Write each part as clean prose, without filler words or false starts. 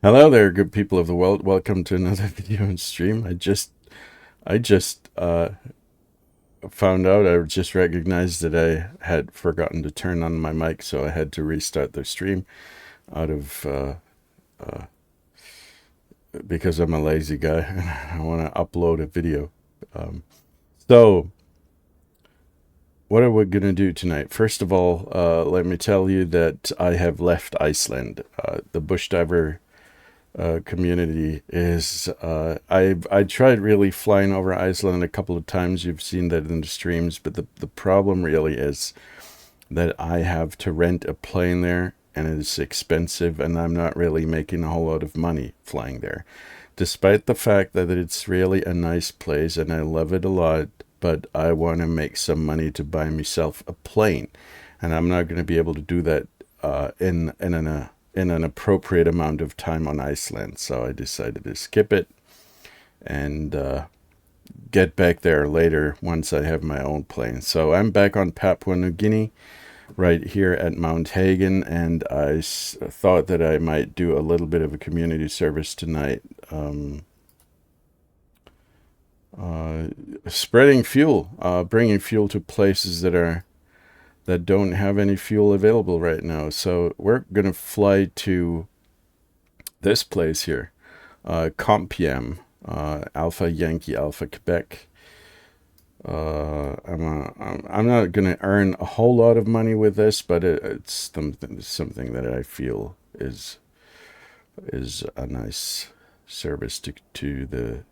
Hello there, good people of the world. Welcome to another video and stream. I just found out. I just recognized that I had forgotten to turn on my mic, so I had to restart the stream out of because I'm a lazy guy and I want to upload a video. So what are we gonna do tonight? First of all, let me tell you that I have left Iceland. The bush diver community is I tried really flying over Iceland a couple of times. You've seen that in the streams, but the problem really is that I have to rent a plane there, and it's expensive, and I'm not really making a whole lot of money flying there, despite the fact that it's really a nice place and I love it a lot. But I want to make some money to buy myself a plane, and I'm not going to be able to do that in an appropriate amount of time on Iceland. So I decided to skip it and get back there later once I have my own plane. So I'm back on Papua New Guinea, right here at Mount Hagen, and I thought that I might do a little bit of a community service tonight. Spreading fuel, bringing fuel to places that don't have any fuel available right now. So we're going to fly to this place here, Compiam, Alpha Yankee Alpha Quebec. I'm not going to earn a whole lot of money with this, but it's something that I feel is a nice service to the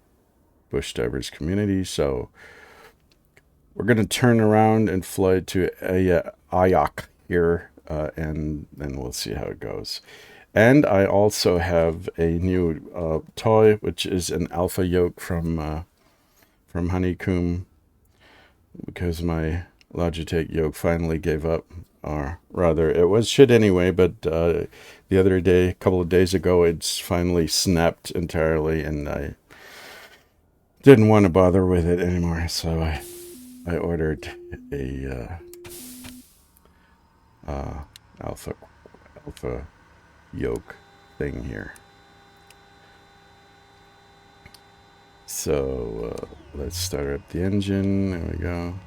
bush divers community. So we're going to turn around and fly to Ayak here, and then we'll see how it goes. And I also have a new toy, which is an alpha yoke from Honeycomb, because my Logitech yoke finally gave up, or rather, it was shit anyway. But the other day, a couple of days ago, it's finally snapped entirely, and I didn't want to bother with it anymore. So I ordered a alpha yoke thing here. So let's start up the engine. There we go.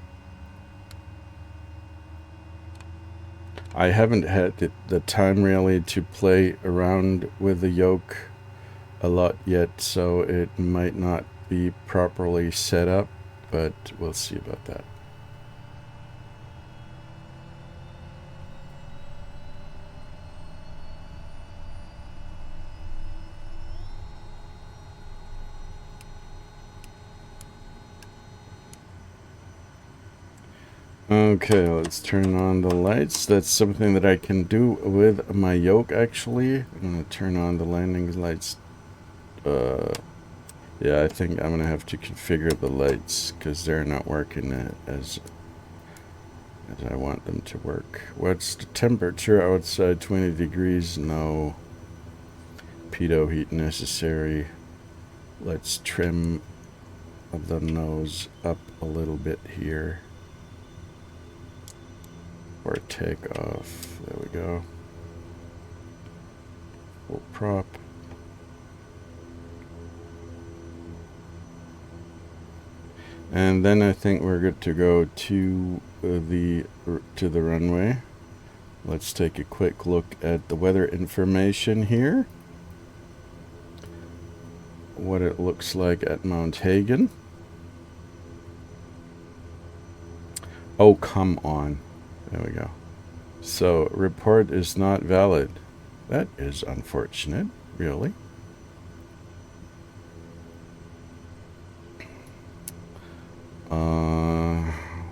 I haven't had the time really to play around with the yoke a lot yet, so it might not be properly set up, but we'll see about that. Okay, let's turn on the lights. That's something that I can do with my yoke, actually. I'm going to turn on the landing lights. Yeah, I think I'm going to have to configure the lights because they're not working as I want them to work. What's the temperature outside? 20 degrees. No pitot heat necessary. Let's trim the nose up a little bit here. Or take off. There we go. Full prop. And then I think we're good to go to the runway. Let's take a quick look at the weather information here. What it looks like at Mount Hagen. Oh, come on. There we go. So, report is not valid. That is unfortunate, really.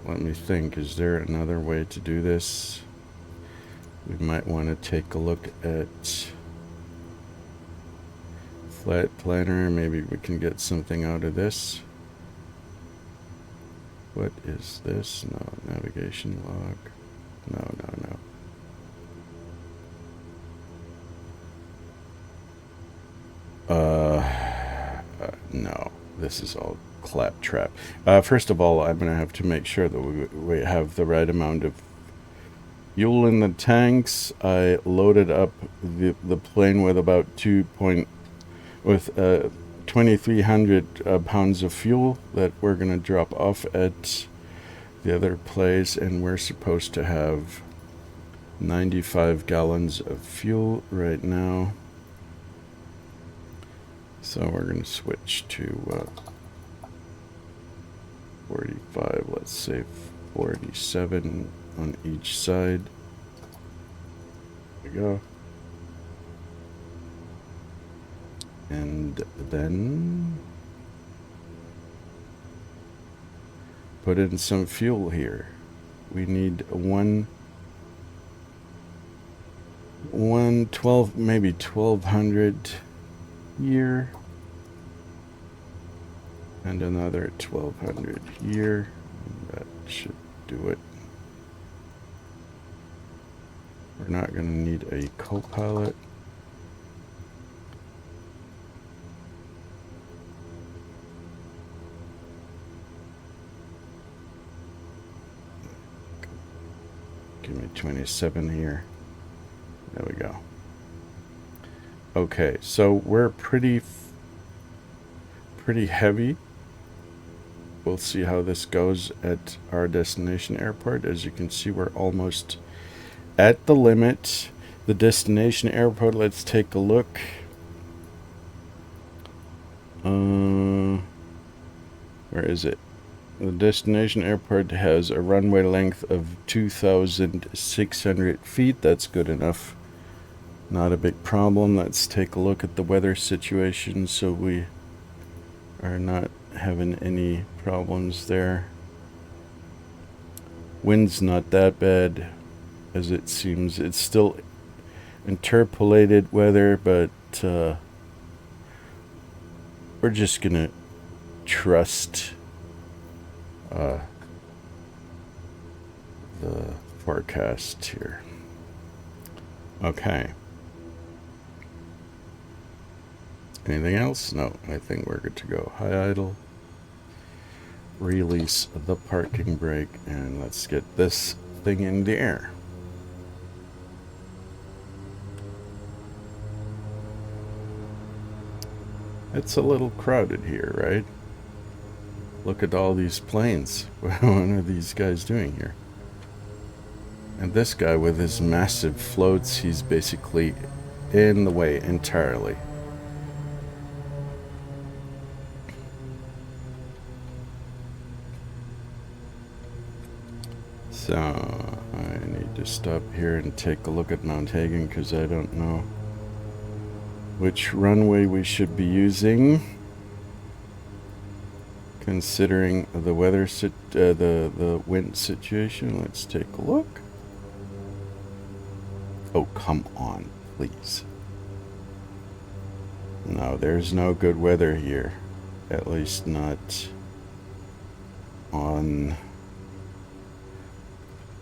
Let me think. Is there another way to do this? We might want to take a look at Flight Planner. Maybe we can get something out of this. What is this? No, navigation log. No. No. This is all claptrap. First of all, I'm going to have to make sure that we have the right amount of fuel in the tanks. I loaded up the plane with about 2,300 pounds of fuel that we're gonna drop off at the other place, and we're supposed to have 95 gallons of fuel right now. So we're gonna switch to 45, let's say 47 on each side. There we go. And then put in some fuel here. We need one 12, maybe 1200 here, and another 1200 here. That should do it. We're not going to need a co-pilot. Give me 27 here. There we go. Okay, so we're pretty heavy. We'll see how this goes at our destination airport. As you can see, we're almost at the limit. The destination airport, let's take a look. Where is it? The destination airport has a runway length of 2,600 feet. That's good enough. Not a big problem. Let's take a look at the weather situation so we are not having any problems there. Wind's not that bad as it seems. It's still interpolated weather, but we're just gonna trust the forecast here. Okay. Anything else? No, I think we're good to go. High idle. Release the parking brake, and let's get this thing in the air. It's a little crowded here, right? Look at all these planes. What are these guys doing here? And this guy with his massive floats, he's basically in the way entirely. So I need to stop here and take a look at Mount Hagen because I don't know which runway we should be using, considering the weather the wind situation. Let's take a look. Oh, come on, please. No, there's no good weather here. At least not on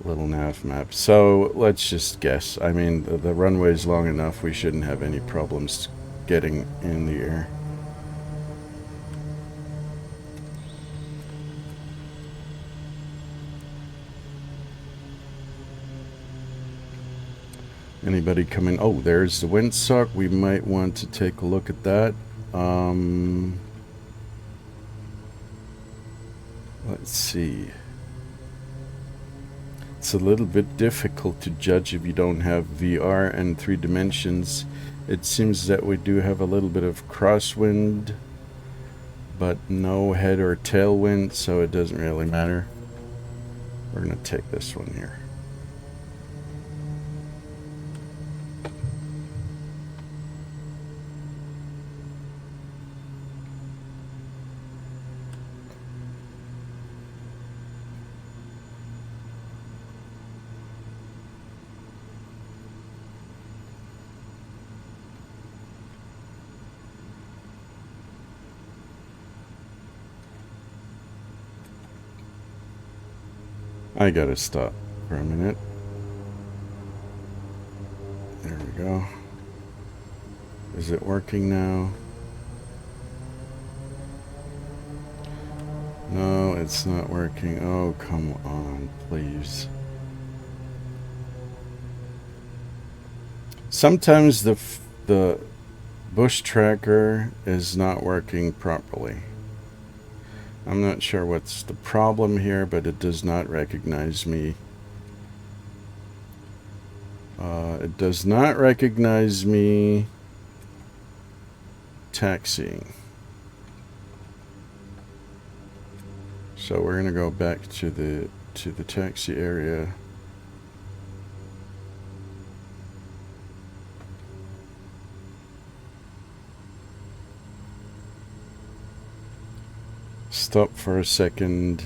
little nav map. So let's just guess. I mean, the runway's long enough. We shouldn't have any problems getting in the air. Anybody coming? Oh, there's the windsock. We might want to take a look at that. Let's see. It's a little bit difficult to judge if you don't have VR and 3 dimensions. It seems that we do have a little bit of crosswind, but no head or tailwind, so it doesn't really matter. We're going to take this one here. I gotta stop for a minute. There we go. Is it working now? No, it's not working. Oh, come on, please. Sometimes the bush tracker is not working properly. I'm not sure what's the problem here, but it does not recognize me. It does not recognize me taxiing. So we're gonna go back to the taxi area. Stop for a second,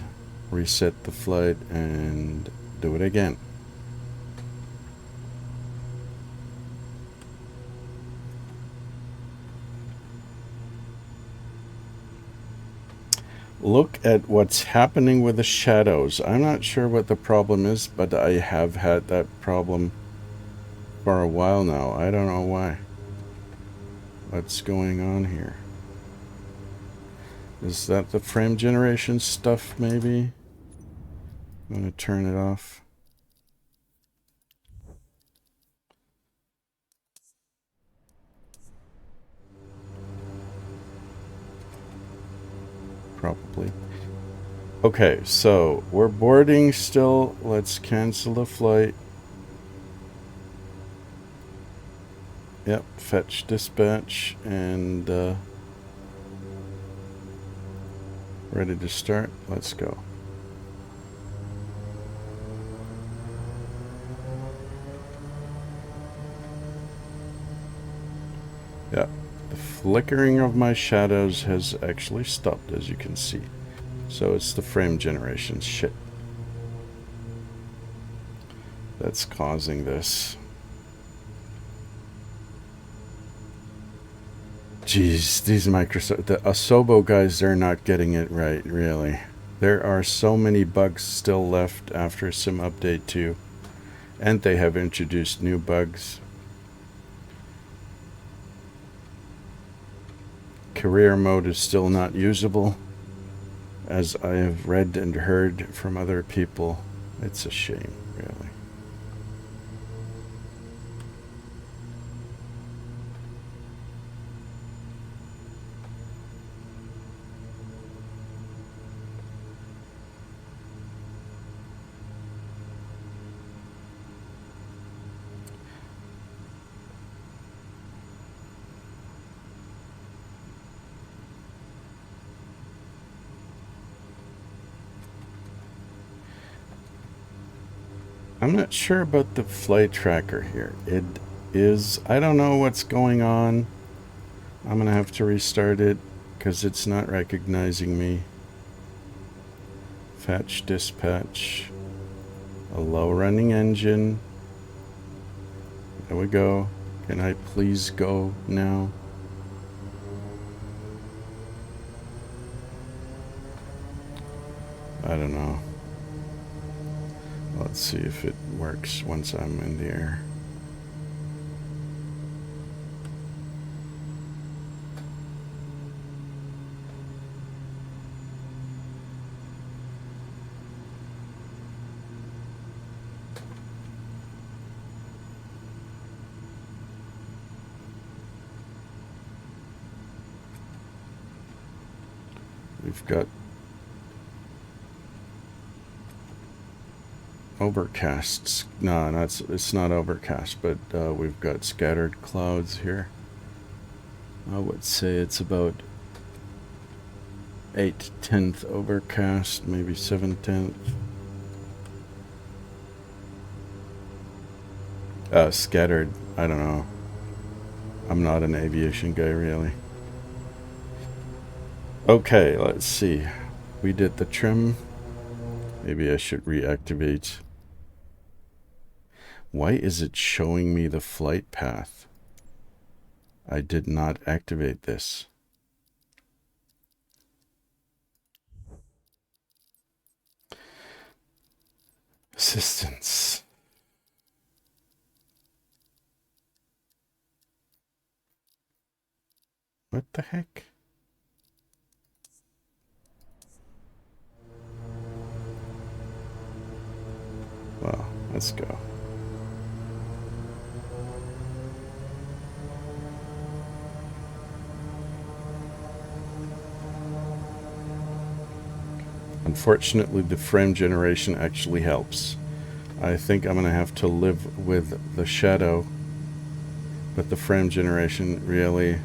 reset the flight, and do it again. Look at what's happening with the shadows. I'm not sure what the problem is, but I have had that problem for a while now. I don't know why. What's going on here? Is that the frame generation stuff, maybe? I'm going to turn it off. Probably. Okay, so we're boarding still. Let's cancel the flight. Yep, fetch dispatch and ready to start. Let's go. Yep, the flickering of my shadows has actually stopped, as you can see. So it's the frame generation shit that's causing this. Jeez, these Microsoft, the Asobo guys, they're not getting it right, really. There are so many bugs still left after Sim Update 2, and they have introduced new bugs. Career mode is still not usable, as I have read and heard from other people. It's a shame, really. I'm not sure about the flight tracker here. It is, I don't know what's going on. I'm gonna have to restart it because it's not recognizing me. Fetch dispatch. A low running engine. There we go. Can I please go now? I don't know. Let's see if it works once I'm in the air. We've got overcasts. No, it's not overcast, but we've got scattered clouds here. I would say it's about 8/10 overcast, maybe 7/10. Scattered, I don't know. I'm not an aviation guy, really. Okay, let's see. We did the trim. Maybe I should reactivate. Why is it showing me the flight path? I did not activate this. Assistance. What the heck? Well, let's go. Unfortunately, the frame generation actually helps. I think I'm going to have to live with the shadow, but the frame generation really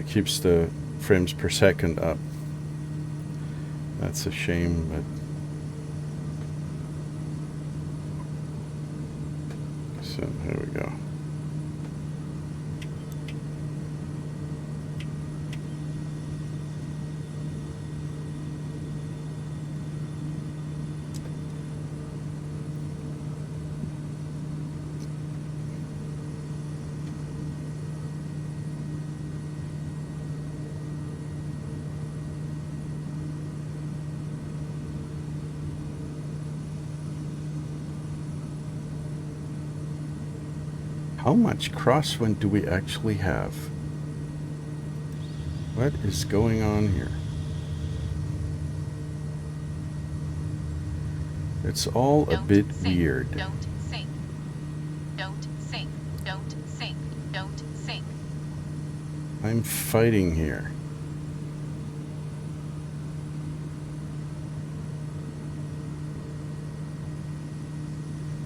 keeps the frames per second up. That's a shame, but so here we go. How much crosswind do we actually have? What is going on here? It's all a bit weird. Don't sink. Don't sink. Don't sink. Don't sink. I'm fighting here.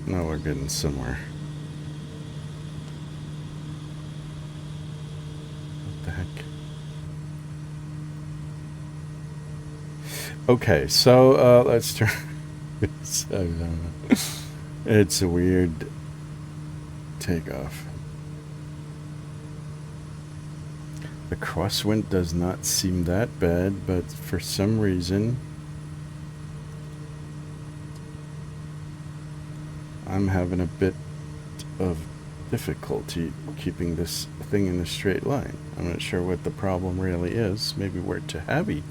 No, we're getting somewhere. What the heck? Okay, so let's turn. It's a weird takeoff. The crosswind does not seem that bad, but for some reason I'm having a bit of difficulty keeping this thing in a straight line. I'm not sure what the problem really is. Maybe we're too heavy.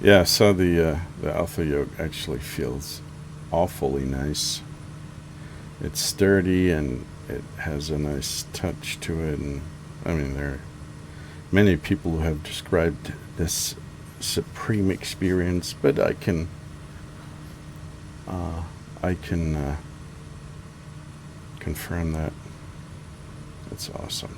Yeah, so the Alpha yoke actually feels awfully nice. It's sturdy and it has a nice touch to it, and I mean there are many people who have described this supreme experience, but I can confirm that. It's awesome.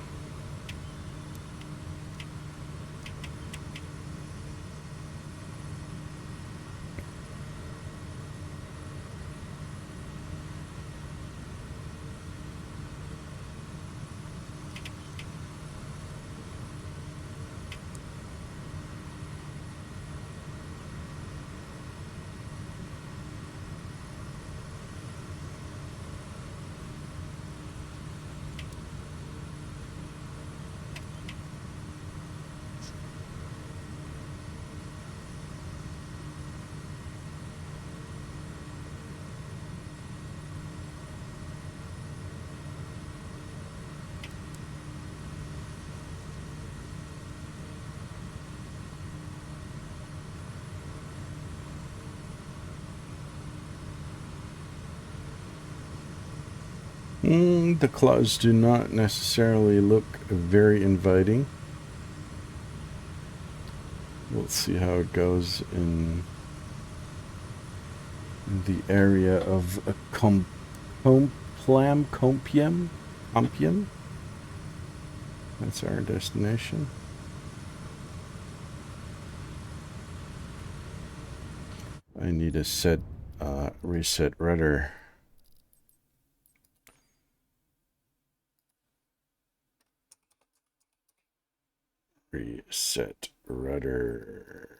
The clouds do not necessarily look very inviting. We'll see how it goes in the area of Compiègne. That's our destination. I need to set reset rudder. Reset rudder.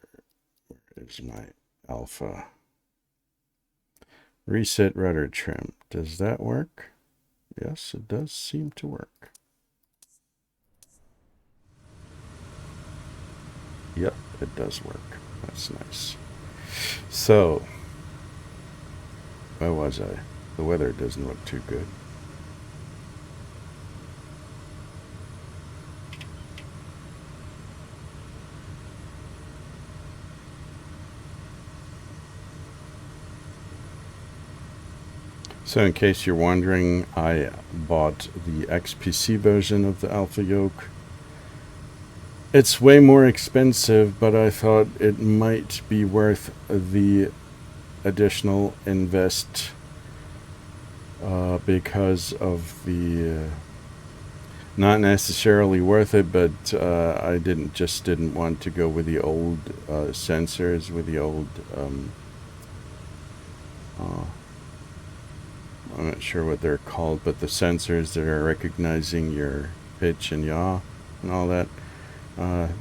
Where is my alpha? Reset rudder trim. Does that work? Yes, it does seem to work. Yep, it does work. That's nice. So, where was I? The weather doesn't look too good. So in case you're wondering, I bought the XPC version of the Alpha yoke. It's way more expensive, but I thought it might be worth the additional invest because of the not necessarily worth it, but I didn't want to go with the old sensors, with the old I'm not sure what they're called, but the sensors that are recognizing your pitch and yaw and all that.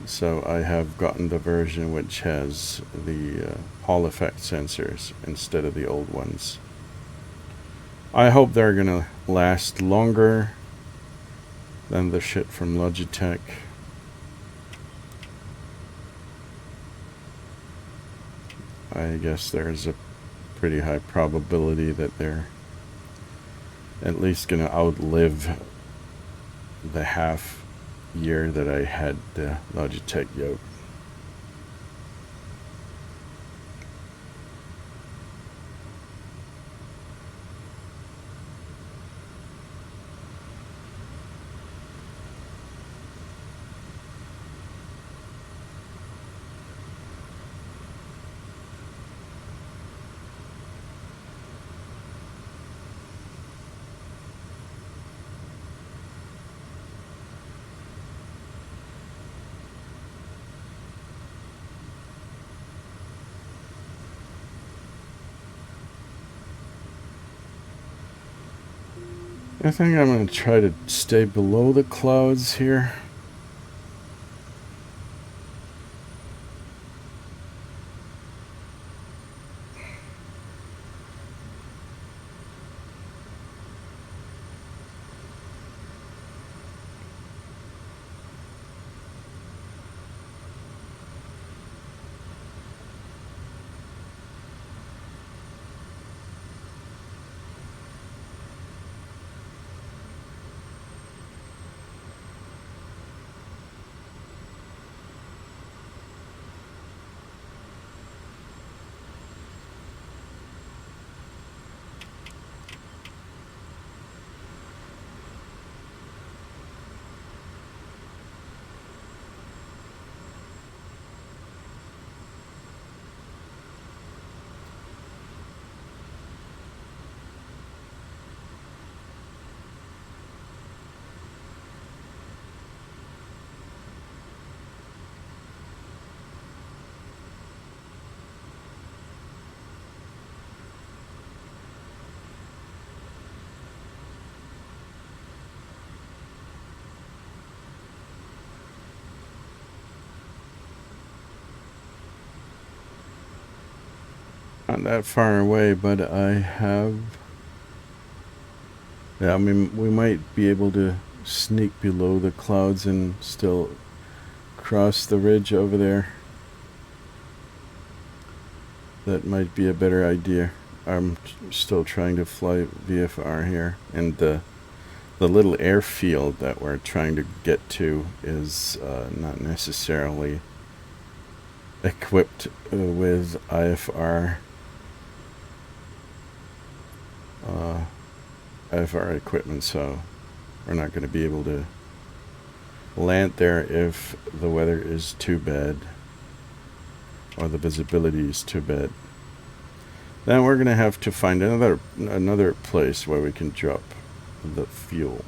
So I have gotten the version which has the Hall effect sensors instead of the old ones. I hope they're gonna last longer than the shit from Logitech. I guess there's a pretty high probability that they're at least gonna outlive the half year that I had the Logitech yoke. I think I'm going to try to stay below the clouds here. Not that far away, but I have... Yeah, I mean, we might be able to sneak below the clouds and still cross the ridge over there. That might be a better idea. I'm still trying to fly VFR here, and the little airfield that we're trying to get to is not necessarily equipped with IFR IFR equipment, so we're not going to be able to land there if the weather is too bad or the visibility is too bad. Then we're going to have to find another place where we can drop the fuel.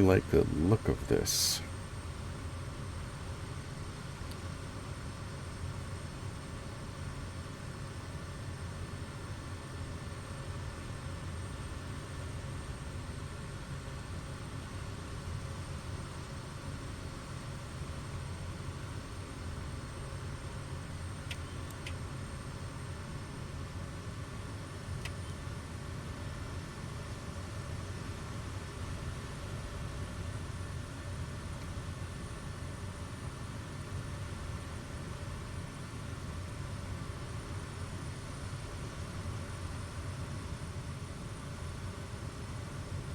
like the look of this.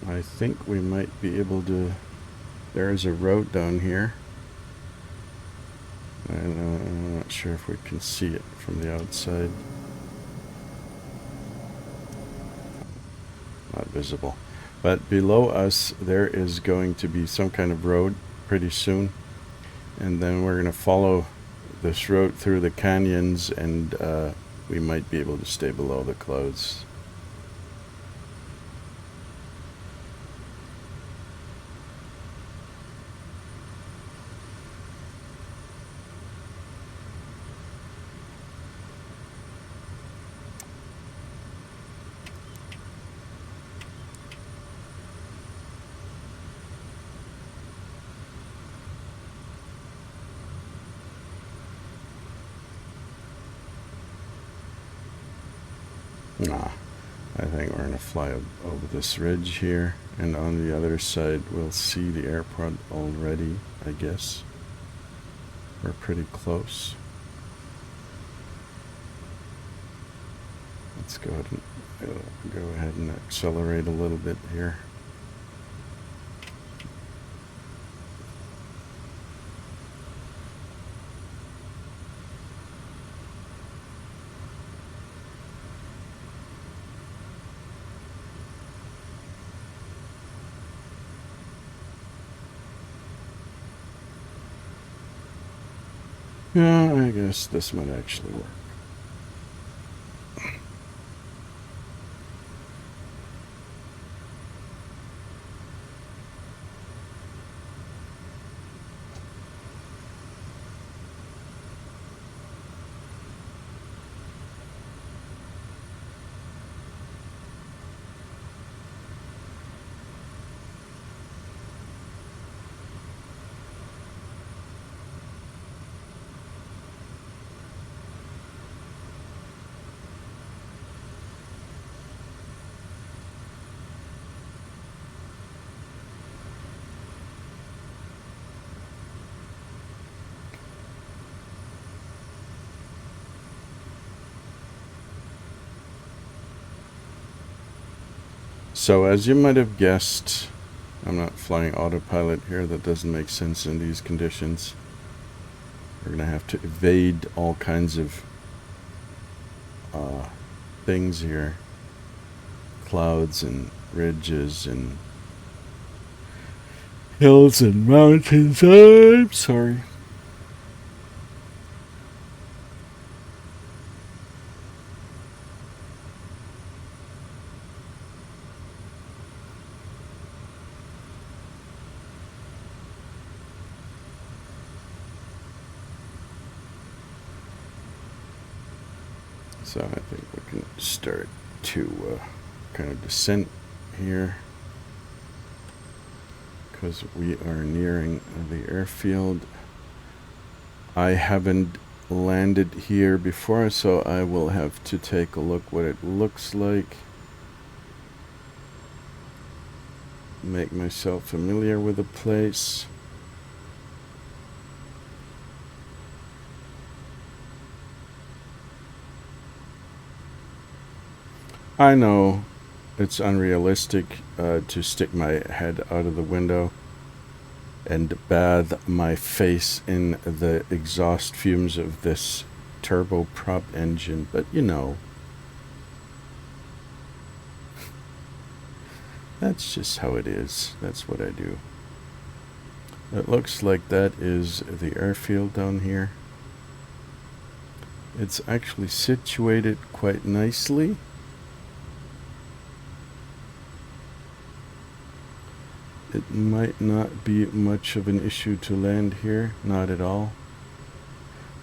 I think we might be able to. There's a road down here. And I'm not sure if we can see it from the outside. Not visible. But below us, there is going to be some kind of road pretty soon. And then we're going to follow this road through the canyons, and we might be able to stay below the clouds. Nah, I think we're going to fly over this ridge here, and on the other side we'll see the airport already, I guess. We're pretty close. Let's go ahead and accelerate a little bit here. Yeah, I guess this might actually work. So as you might have guessed, I'm not flying autopilot here. That doesn't make sense in these conditions. We're going to have to evade all kinds of things here. Clouds and ridges and hills and mountains. I'm sorry. So I think we can start to kind of descent here, because we are nearing the airfield. I haven't landed here before, so I will have to take a look what it looks like. Make myself familiar with the place. I know it's unrealistic to stick my head out of the window and bathe my face in the exhaust fumes of this turboprop engine, but you know, that's just how it is. That's what I do. It looks like that is the airfield down here. It's actually situated quite nicely. It might not be much of an issue to land here, not at all.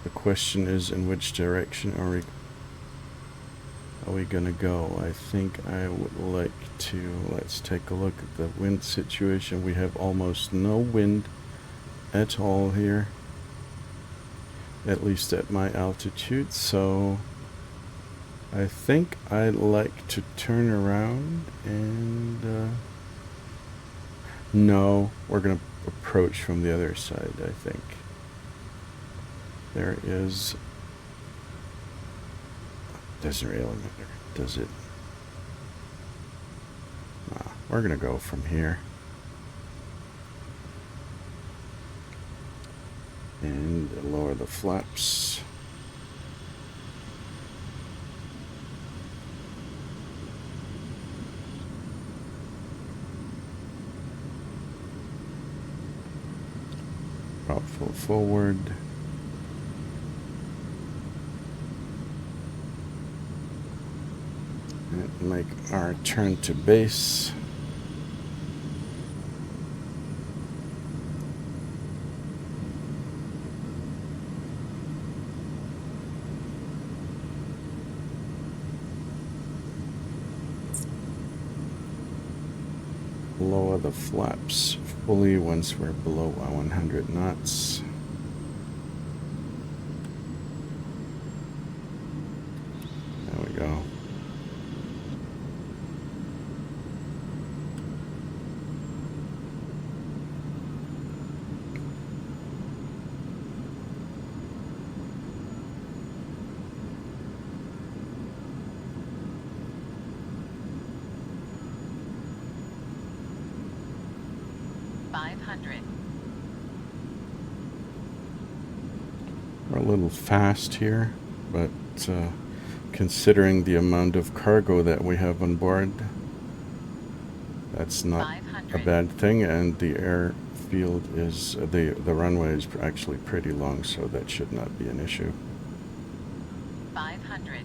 The question is, in which direction are we gonna go? I think I would like to, let's take a look at the wind situation. We have almost no wind at all here, at least at my altitude, so I think I'd like to turn around and no, we're gonna approach from the other side. I think there is, doesn't really matter, does it? Nah, we're gonna go from here and lower the flaps. Prop full forward. And make our turn to base. Lower the flaps fully once we're below 100 knots. There we go. We're a little fast here, but considering the amount of cargo that we have on board, that's not a bad thing. And the airfield is, the runway is actually pretty long, so that should not be an issue. 500.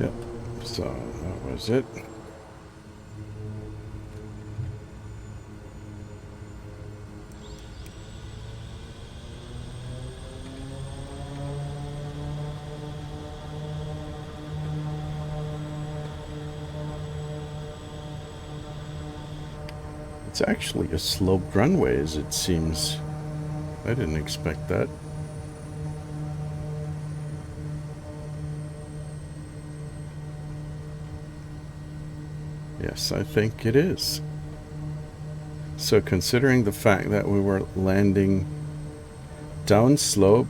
Yep, so that was it. It's actually a sloped runway, as it seems. I didn't expect that. Yes, I think it is. So considering the fact that we were landing downslope,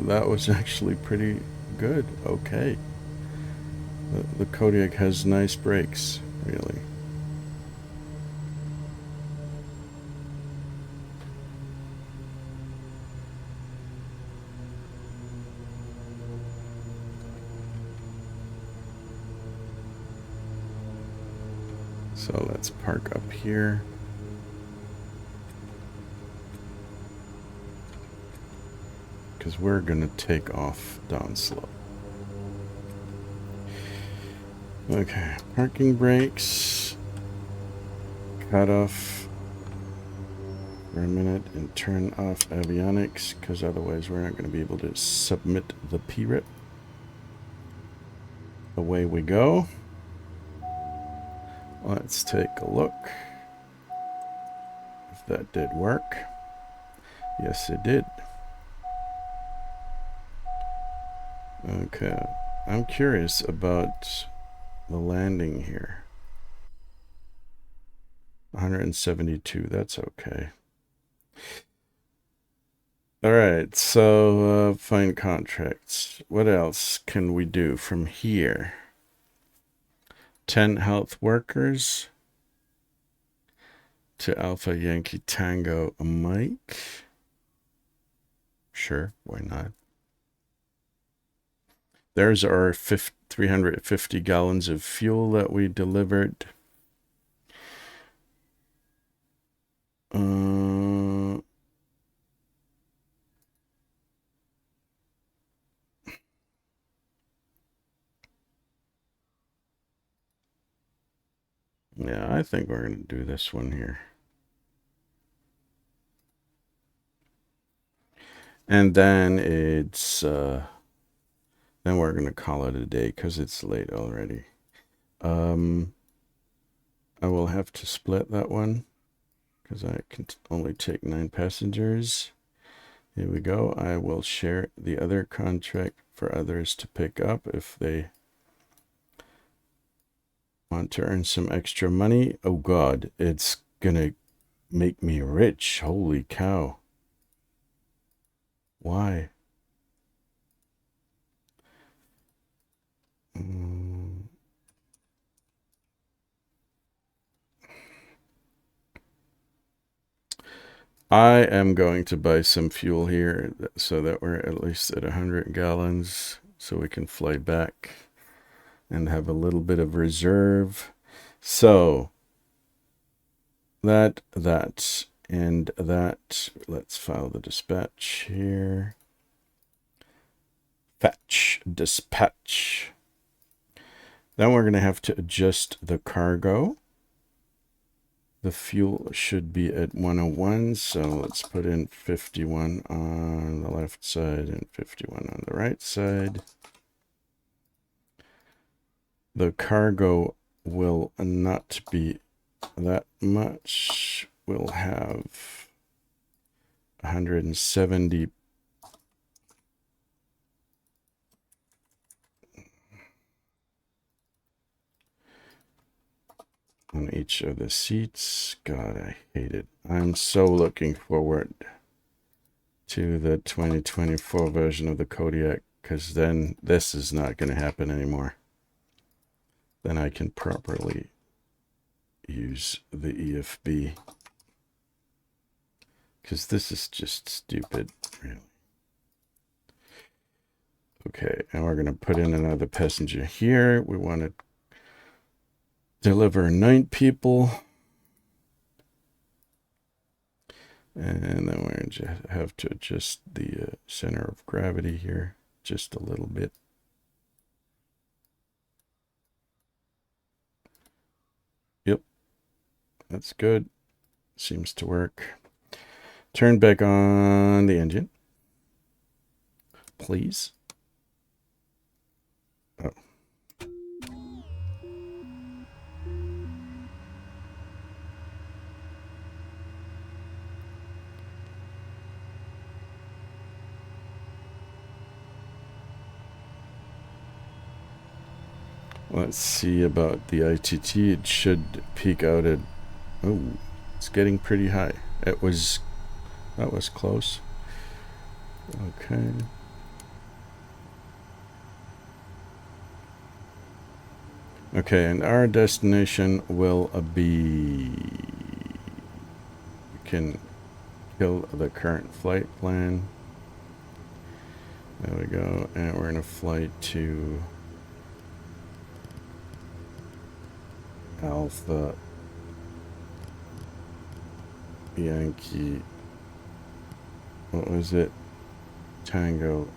that was actually pretty good. Okay. The Kodiak has nice brakes, really. So let's park up here. Because we're going to take off downslope. Okay, parking brakes. Cut off for a minute and turn off avionics, because otherwise we're not going to be able to submit the PRIP. Away we go. Let's take a look if that did work. Yes, it did. Okay, I'm curious about the landing here. 172, that's okay. All right, so find contracts. What else can we do from here? 10 health workers to Alpha Yankee Tango Mike. Sure, why not? There's our 350 gallons of fuel that we delivered. Yeah, I think we're going to do this one here. And then it's, then we're going to call it a day because it's late already. I will have to split that one because I can only take 9 passengers. Here we go. I will share the other contract for others to pick up if they want to earn some extra money. Oh God, it's gonna make me rich. Holy cow. Why? I am going to buy some fuel here so that we're at least at 100 gallons so we can fly back and have a little bit of reserve. So that, and that. Let's file the dispatch here. Fetch, dispatch. Then we're going to have to adjust the cargo. The fuel should be at 101, so let's put in 51 on the left side and 51 on the right side. The cargo will not be that much. We'll have 170 on each of the seats. God, I hate it. I'm so looking forward to the 2024 version of the Kodiak, because then this is not going to happen anymore. Then I can properly use the EFB, because this is just stupid, really. Okay, and we're going to put in another passenger here. We want to deliver 9 people. And then we're going to have to adjust the center of gravity here just a little bit. Yep, that's good. Seems to work. Turn back on the engine, please. Oh. Let's see about the ITT. It should peak out at, oh, it's getting pretty high. That was close. Okay. Okay, and our destination will be, we can kill the current flight plan. There we go, and we're gonna fly to Alpha Yankee, what was it? Tango.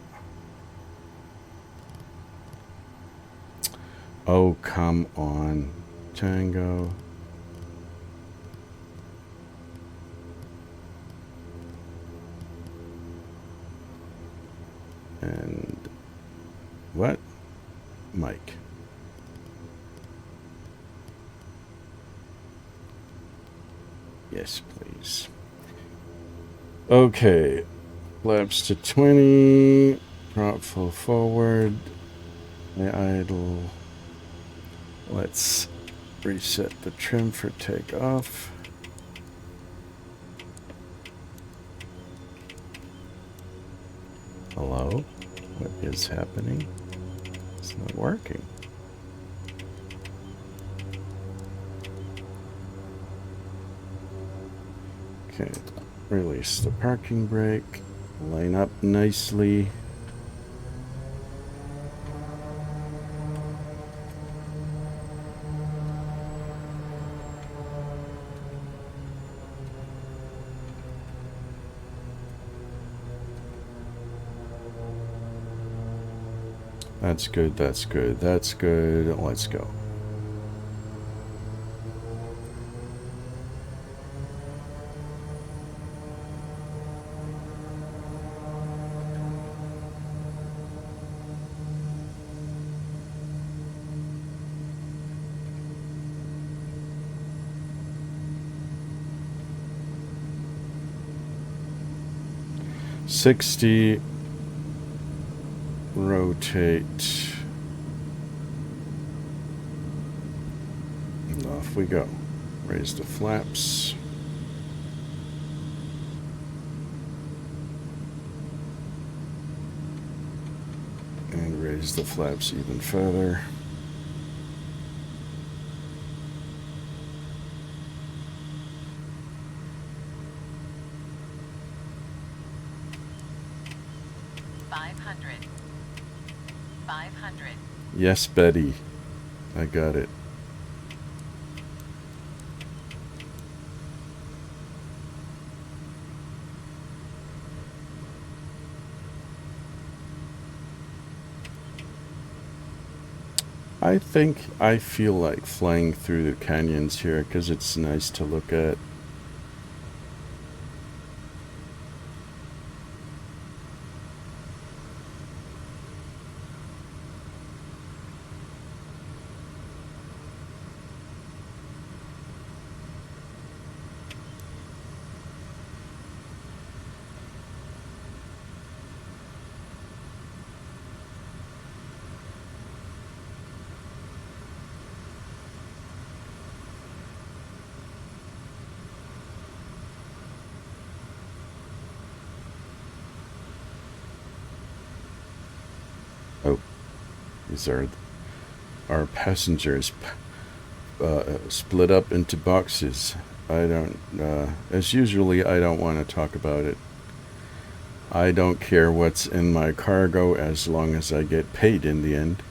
Oh, come on. Tango. And what? Mike. Yes, please. Okay. Flaps to 20. Prop full forward. My idle. Let's reset the trim for takeoff. Hello? What is happening? It's not working. Okay, release the parking brake. Line up nicely. That's good, that's good, that's good. Let's go. $60, rotate, and off we go. Raise the flaps. And raise the flaps even further. Yes, Betty. I got it. I think I feel like flying through the canyons here because it's nice to look at. Oh, these are our passengers split up into boxes. I don't, as usually, I don't want to talk about it. I don't care what's in my cargo as long as I get paid in the end.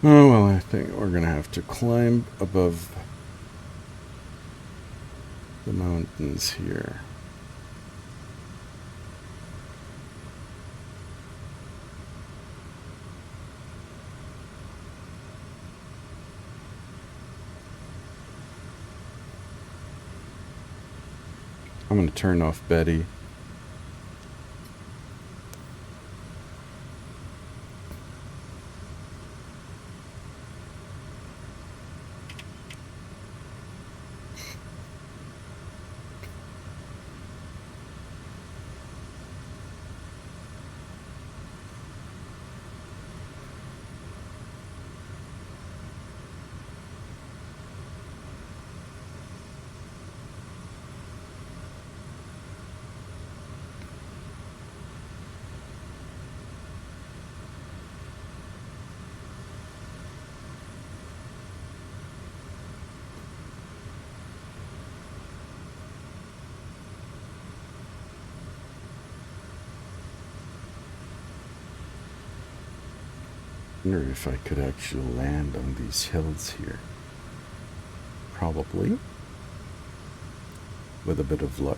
Oh, well, I think we're going to have to climb above the mountains here. I'm going to turn off Betty. I wonder if I could actually land on these hills here. Probably. With a bit of luck.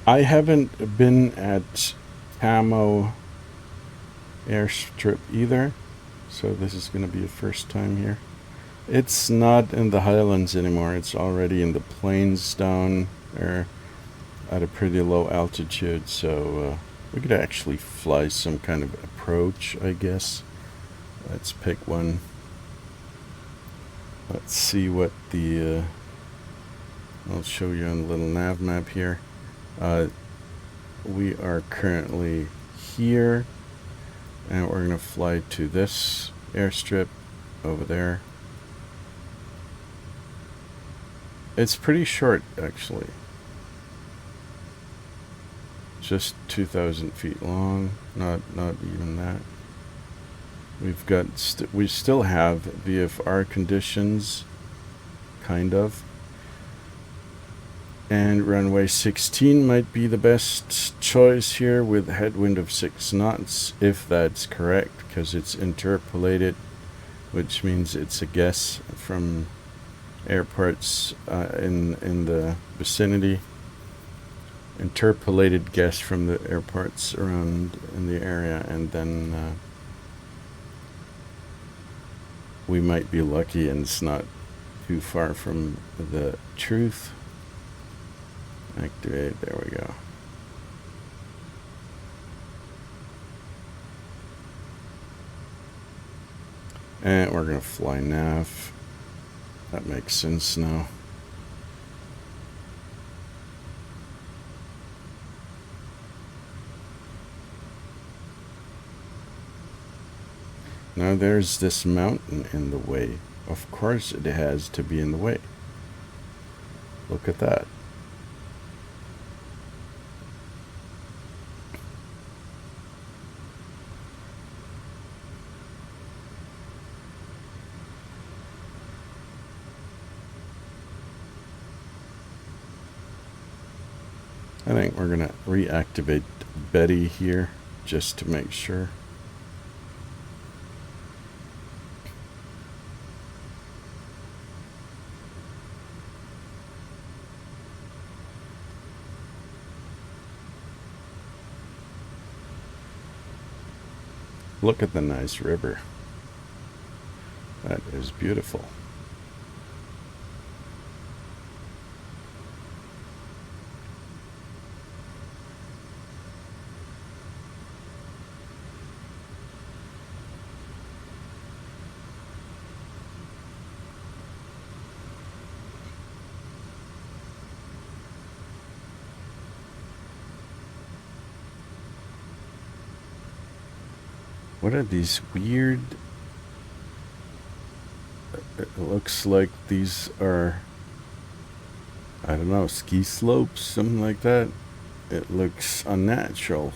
I haven't been at Camo Airstrip either, so this is going to be a first time here. It's not in the highlands anymore. It's already in the plains down there at a pretty low altitude, so we could actually fly some kind of approach, I guess. Let's pick one. Let's see what the I'll show you on the little nav map here. We are currently here, and we're going to fly to this airstrip over there. It's pretty short, actually. Just 2,000 feet long, not even that. We've got we still have VFR conditions, kind of. And runway 16 might be the best choice here with a headwind of 6 knots, if that's correct, because it's interpolated, which means it's a guess from airports in the vicinity. Interpolated guess from the airports around in the area, and then we might be lucky and it's not too far from the truth. Activate, there we go. And we're going to fly nav. That makes sense now. Now there's this mountain in the way. Of course it has to be in the way. Look at that. I think we're going to reactivate Betty here just to make sure. Look at the nice river. That is beautiful. What are these weird... It looks like these are, I don't know, ski slopes, something like that. It looks unnatural.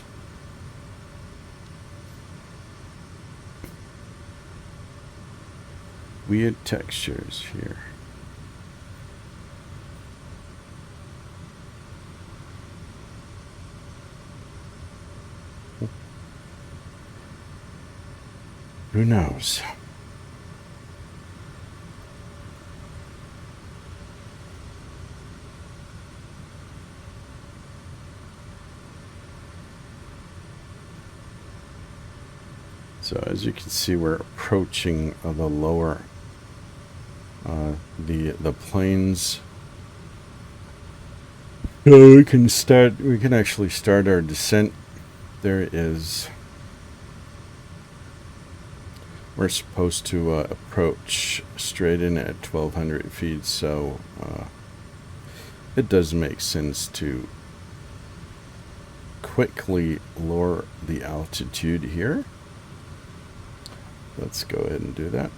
Weird textures here. Who knows? So as you can see, we're approaching the lower, the plains. So we can actually start our descent. There is... We're supposed to approach straight in at 1,200 feet, so it does make sense to quickly lower the altitude here. Let's go ahead and do that.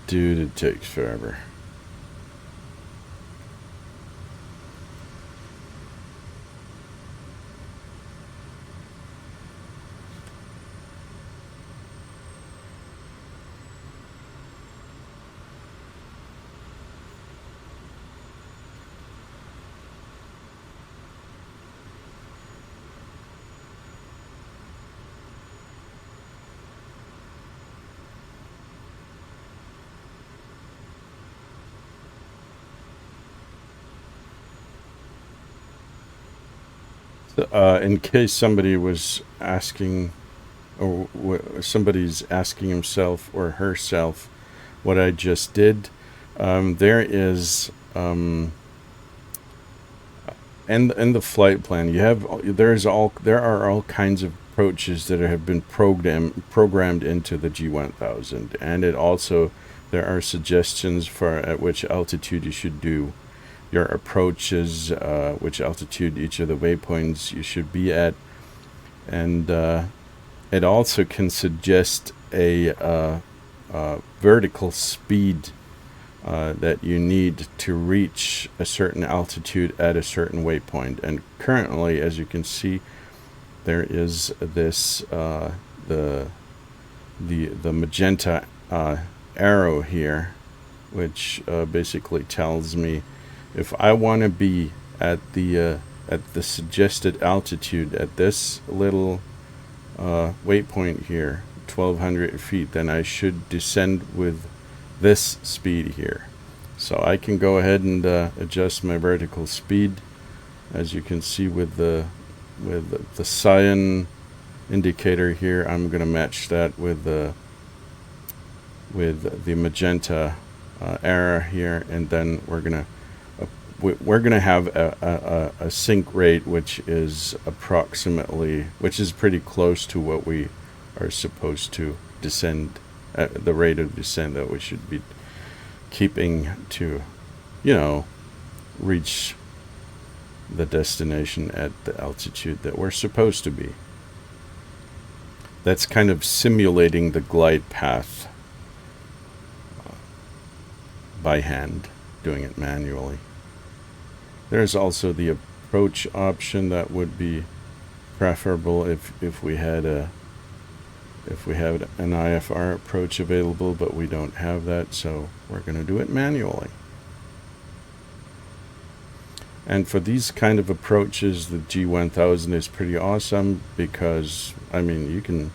Dude, it takes forever. In case somebody was asking, or somebody's asking himself or herself what I just did, there is in the flight plan you have there are all kinds of approaches that have been programmed into the G1000, and it also there are suggestions for at which altitude you should do your approaches, which altitude each of the waypoints you should be at, and it also can suggest a vertical speed that you need to reach a certain altitude at a certain waypoint. And currently, as you can see, there is this the magenta arrow here, which basically tells me if I want to be at the suggested altitude at this little waypoint here, 1,200 feet, then I should descend with this speed here. So I can go ahead and adjust my vertical speed, as you can see with the cyan indicator here. I'm going to match that with the magenta arrow here, and then we're gonna have a sync rate which is pretty close to what we are supposed to descend at, the rate of descent that we should be keeping to, reach the destination at the altitude that we're supposed to be. That's kind of simulating the glide path by hand, doing it manually. There's also the approach option that would be preferable if we had an IFR approach available, but we don't have that, so we're going to do it manually. And for these kind of approaches, the G1000 is pretty awesome because, I mean, you can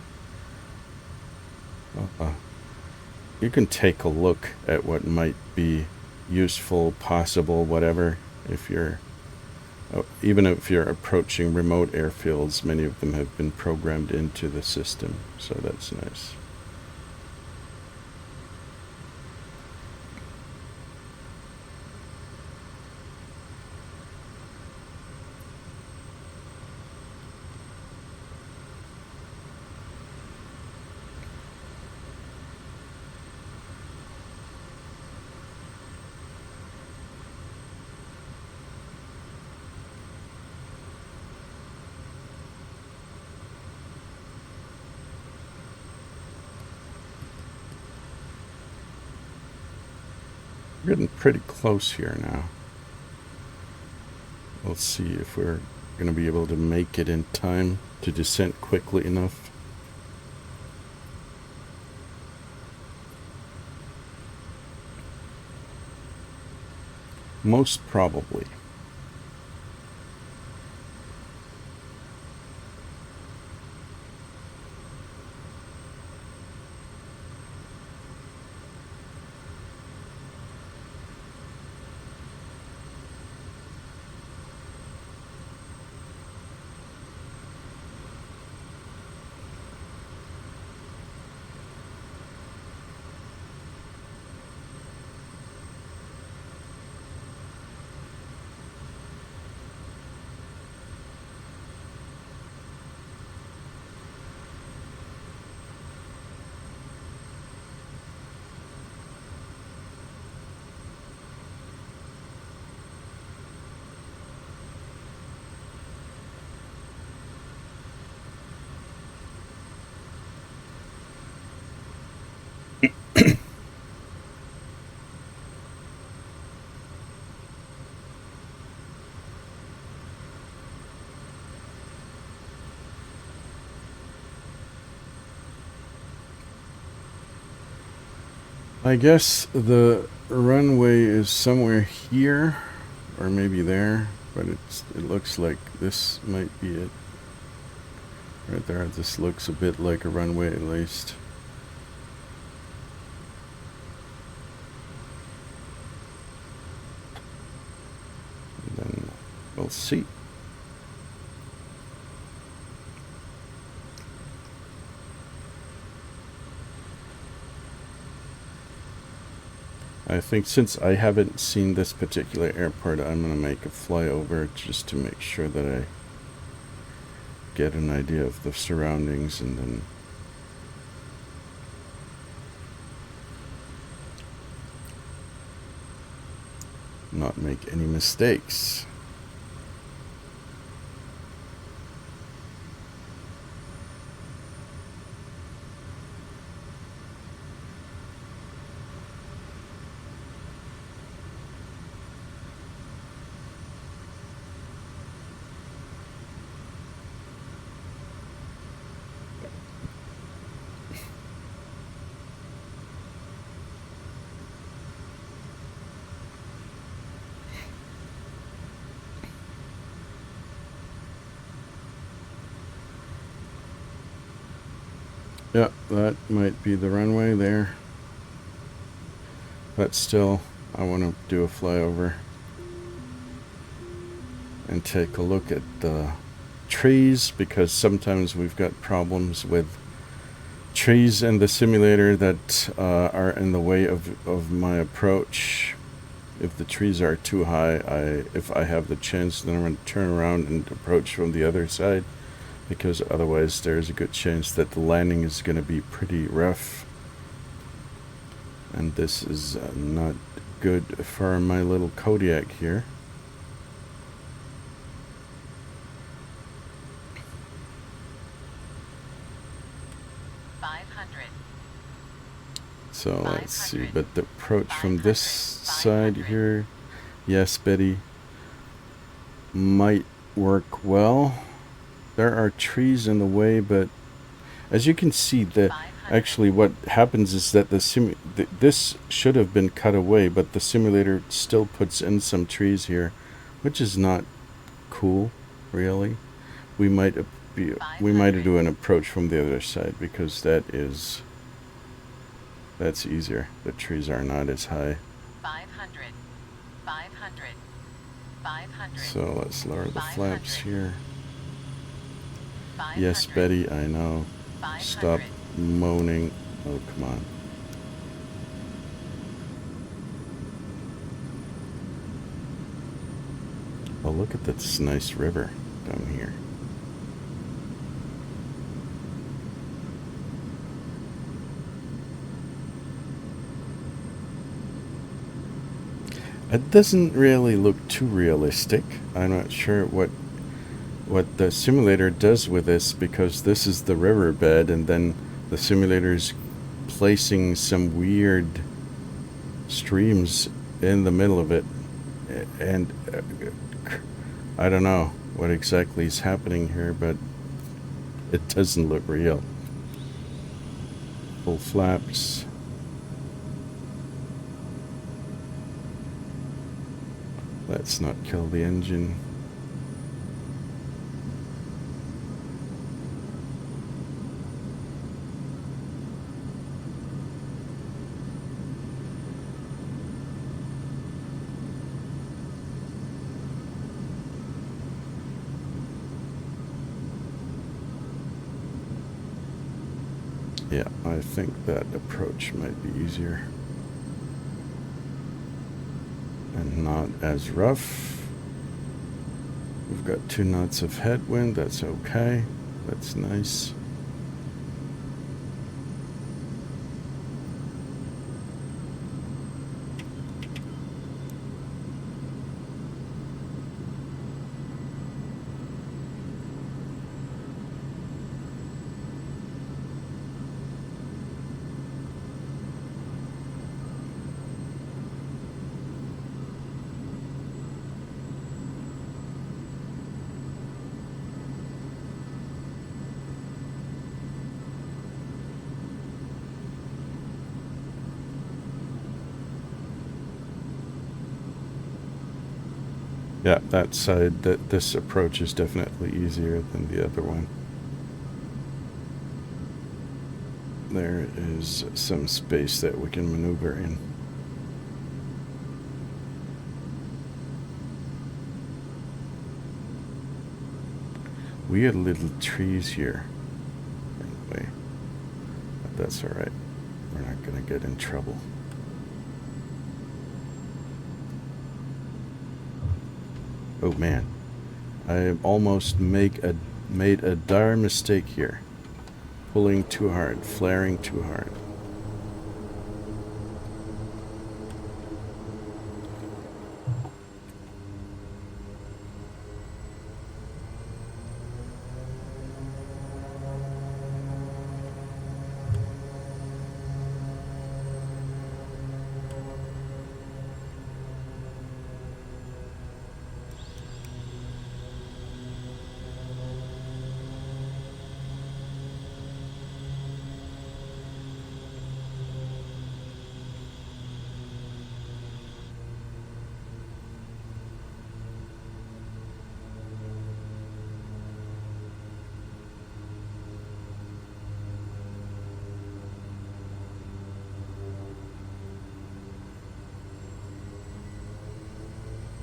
take a look at what might be useful, possible, whatever. Even if you're approaching remote airfields, many of them have been programmed into the system, so that's nice. We're getting pretty close here now. We'll see if we're going to be able to make it in time to descend quickly enough. Most probably. I guess the runway is somewhere here, or maybe there, but it looks like this might be it. Right there, this looks a bit like a runway at least. And then we'll see. I think since I haven't seen this particular airport, I'm going to make a flyover just to make sure that I get an idea of the surroundings and then not make any mistakes. Yeah, that might be the runway there. But still, I want to do a flyover and take a look at the trees, because sometimes we've got problems with trees in the simulator that are in the way of my approach. If the trees are too high, if I have the chance, then I'm going to turn around and approach from the other side, because otherwise there's a good chance that the landing is going to be pretty rough. And this is not good for my little Kodiak here. So let's see, but the approach from this side here, yes, Betty, might work well. There are trees in the way, but as you can see, actually what happens is that this should have been cut away, but the simulator still puts in some trees here, which is not cool, really. We might do an approach from the other side, because that's easier. The trees are not as high. 500. So let's lower the flaps here. Yes, Betty, I know. Stop moaning. Oh, come on. Oh, look at this nice river down here. It doesn't really look too realistic. I'm not sure what the simulator does with this, because this is the riverbed, and then the simulator's placing some weird streams in the middle of it, and I don't know what exactly is happening here, but it doesn't look real. Full flaps. Let's not kill the engine. Yeah, I think that approach might be easier and not as rough. We've got 2 knots of headwind. That's okay. That's nice. Yeah, that side, this approach is definitely easier than the other one. There is some space that we can maneuver in. Weird little trees here. Anyway, but that's alright. We're not gonna get in trouble. Oh man, I almost made a dire mistake here. Pulling too hard, flaring too hard.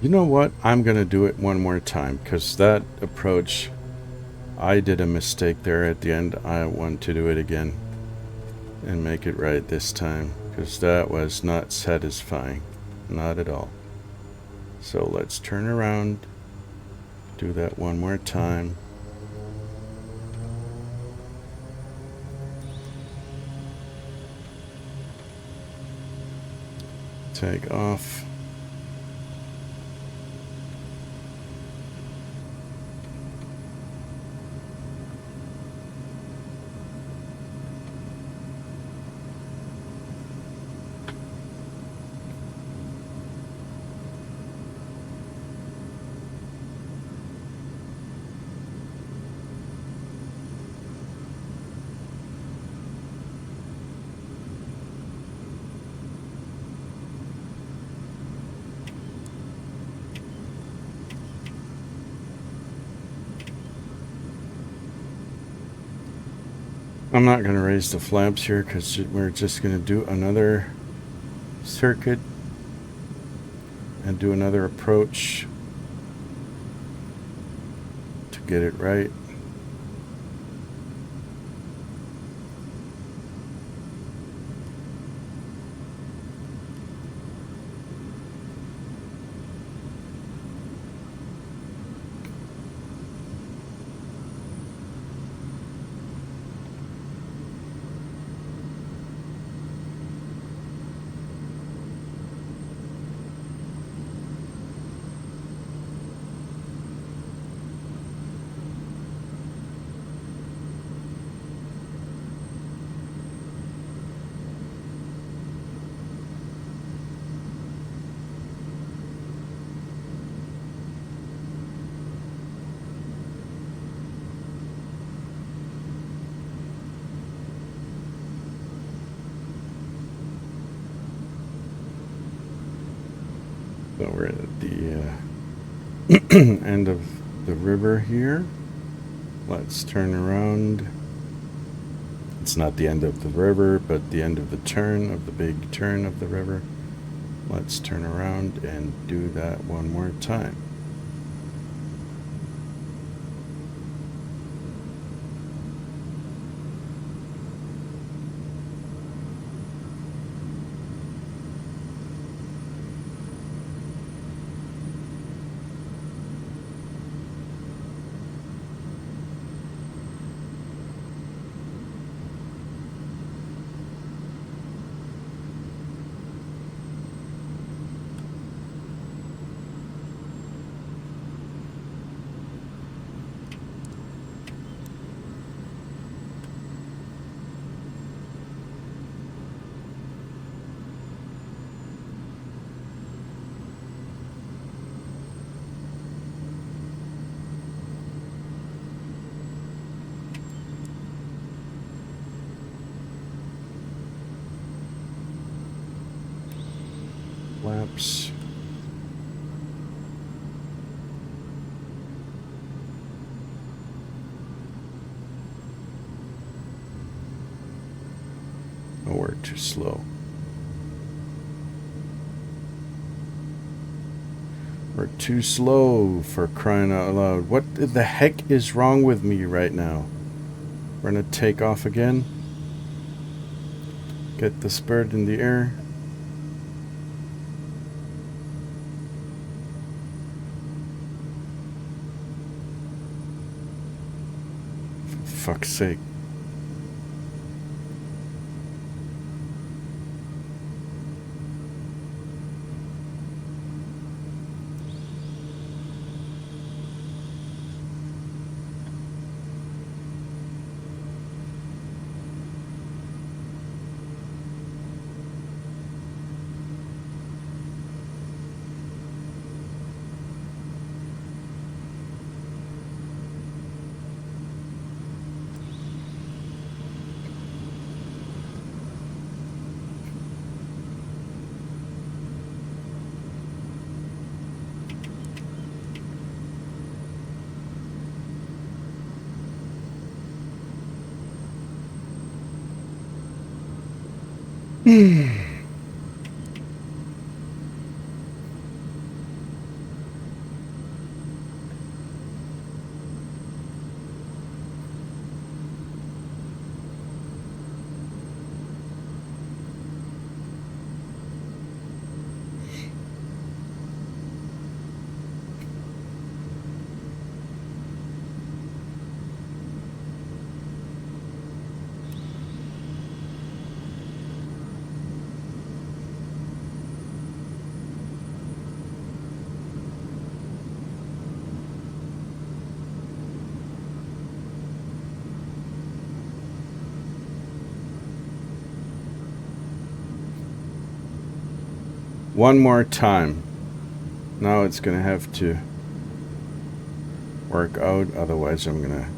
You know what? I'm going to do it one more time because that approach, I did a mistake there at the end. I want to do it again and make it right this time because that was not satisfying. Not at all. So let's turn around, do that one more time. Take off. I'm not going to raise the flaps here because we're just going to do another circuit and do another approach to get it right. So we're at the end of the river here. Let's turn around. It's not the end of the river, but the end of the turn, of the big turn of the river. Let's turn around and do that one more time. Flaps. Oh, we're too slow. We're too slow, for crying out loud. What the heck is wrong with me right now? We're gonna take off again. Get this bird in the air. Fuck's sake. One more time. Now it's gonna have to work out, otherwise I'm gonna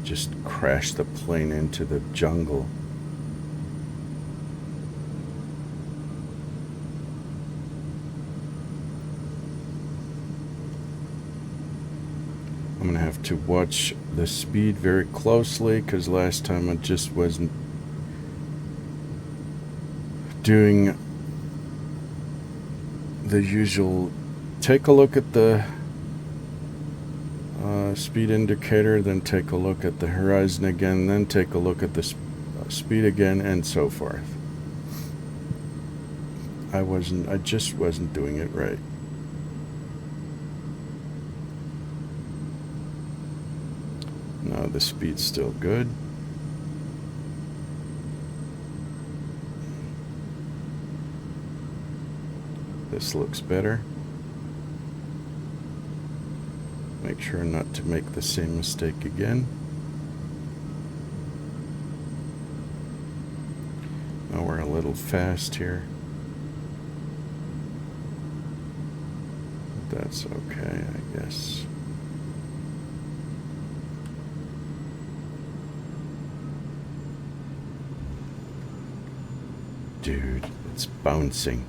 just crash the plane into the jungle. I'm gonna have to watch the speed very closely, because last time I just wasn't doing the usual. Take a look at the speed indicator, then take a look at the horizon again, then take a look at the speed again, and so forth. I just wasn't doing it right. No, the speed's still good. This looks better. Make sure not to make the same mistake again. Now we're a little fast here. That's okay, I guess. Dude, it's bouncing.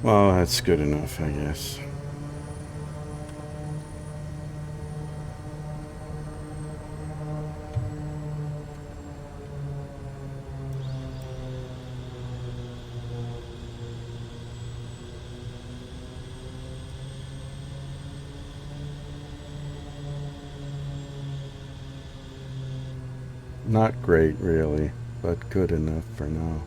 Well, that's good enough, I guess. Not great, really, but good enough for now.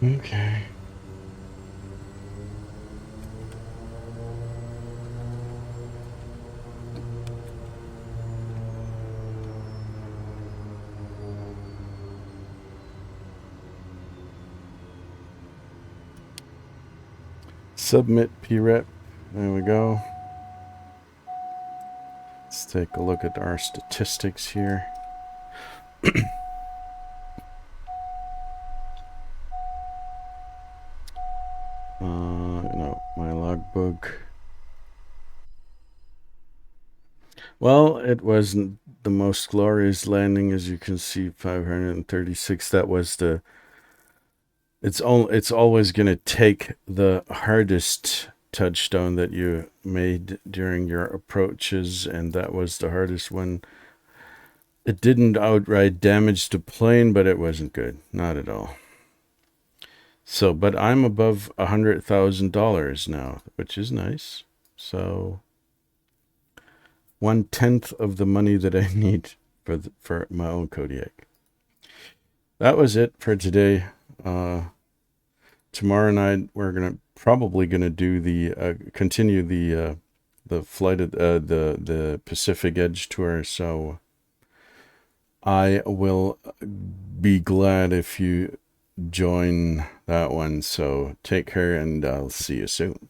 Okay. Submit PREP. There we go. Let's take a look at our statistics here. No, my logbook. Well, it wasn't the most glorious landing, as you can see, 536. That was the. It's always going to take the hardest touchdown that you made during your approaches, and that was the hardest one. It didn't outright damage the plane, but it wasn't good, not at all. So, but I'm above $100,000 now, which is nice. So 1/10 of the money that I need for my own Kodiak. That was it for today. Tomorrow night we're probably gonna do the continue the flight of the Pacific Edge tour. So I will be glad if you join that one. So take care, and I'll see you soon.